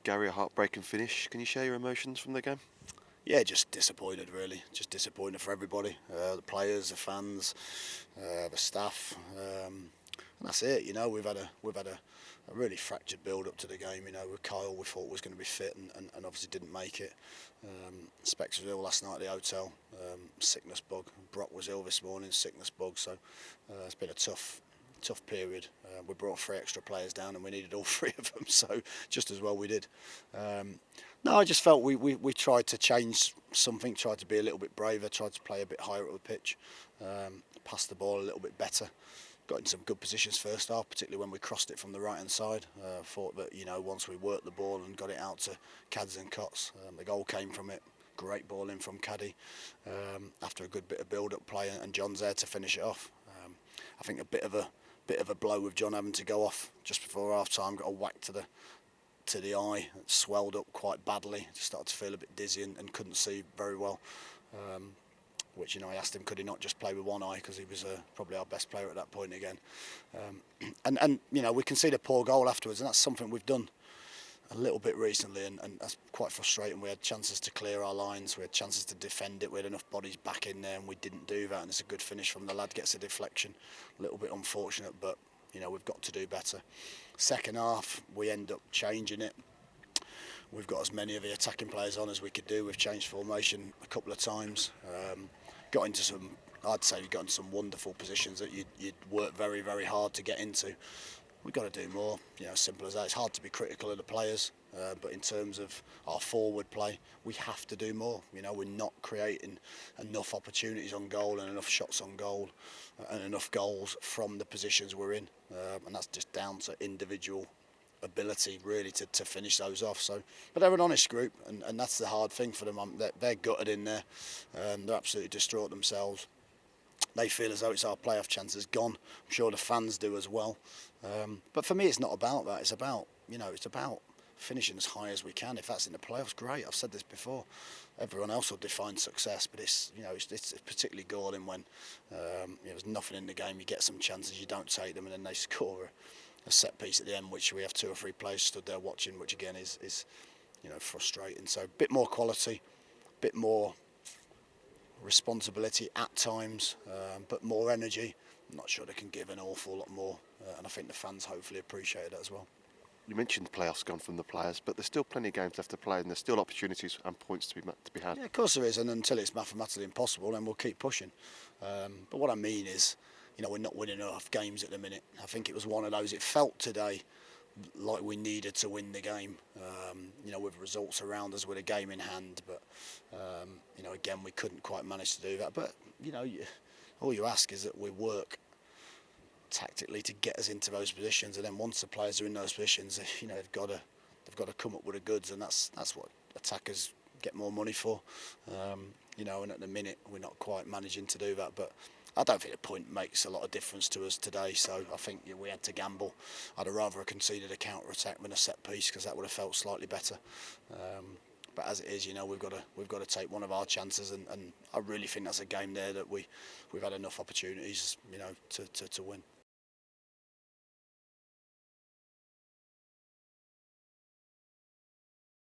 Gary, a heartbreaking finish. Can you share your emotions from the game? Yeah, just disappointed really. Just disappointed for everybody, the players, the fans, the staff, and that's it. You know, we've had a really fractured build up to the game. You know, with Kyle, we thought was going to be fit and obviously didn't make it. Specs was ill last night at the hotel, sickness bug. Brock was ill this morning, sickness bug. So it's been a tough period. We brought 3 extra players down and we needed all 3 of them, so just as well we did. No, I just felt we tried to change something, tried to be a little bit braver, tried to play a bit higher up the pitch, pass the ball a little bit better. Got in some good positions first half, particularly when we crossed it from the right hand side. Thought that, you know, once we worked the ball and got it out to Cads and Cots, the goal came from it. Great ball in from Caddy after a good bit of build-up play, and John's there to finish it off. I think a bit of a blow with John having to go off just before half time, got a whack to the eye, it swelled up quite badly, just started to feel a bit dizzy and couldn't see very well, which, you know, I asked him could he not just play with one eye, because he was probably our best player at that point again. And you know, we conceded a poor goal afterwards, and that's something we've done a little bit recently, and that's quite frustrating. We had chances to clear our lines, we had chances to defend it, we had enough bodies back in there, and we didn't do that, and it's a good finish from the lad, gets a deflection, a little bit unfortunate, but you know, we've got to do better. Second half, we end up changing it. We've got as many of the attacking players on as we could do. We've changed formation a couple of times. Got into some, I'd say, we got into some wonderful positions that you'd work very, very hard to get into. We've got to do more, you know, simple as that. It's hard to be critical of the players, but in terms of our forward play, we have to do more. You know, we're not creating enough opportunities on goal and enough shots on goal and enough goals from the positions we're in, and that's just down to individual ability really to finish those off. So, but they're an honest group, and that's the hard thing for them. They're gutted in there, they're absolutely distraught themselves. They feel as though it's our playoff chances gone. I'm sure the fans do as well. But for me, it's not about that. It's about, you know, it's about finishing as high as we can. If that's in the playoffs, great. I've said this before. Everyone else will define success, but it's, you know, it's particularly galling when you know, there's nothing in the game. You get some chances, you don't take them, and then they score a set piece at the end, which we have 2 or 3 players stood there watching, which again is you know, frustrating. So a bit more quality, a bit more responsibility at times, but more energy. I'm not sure they can give an awful lot more, and I think the fans hopefully appreciate that as well. You mentioned the playoffs gone from the players, but there's still plenty of games left to play, and there's still opportunities and points to be had. Yeah, of course there is, and until it's mathematically impossible, then we'll keep pushing. But what I mean is, you know, we're not winning enough games at the minute. I think it was one of those. It felt today like we needed to win the game, you know, with results around us, with a game in hand. But you know, again, we couldn't quite manage to do that. But you know, all you ask is that we work tactically to get us into those positions, and then once the players are in those positions, you know, they've got to come up with the goods, and that's what attackers get more money for. You know, and at the minute we're not quite managing to do that, but I don't think the point makes a lot of difference to us today. So I think we had to gamble. I'd have rather conceded a counter attack than a set piece, because that would have felt slightly better. But as it is, you know, we've got to take one of our chances, and I really think that's a game there that we've had enough opportunities, you know, to win.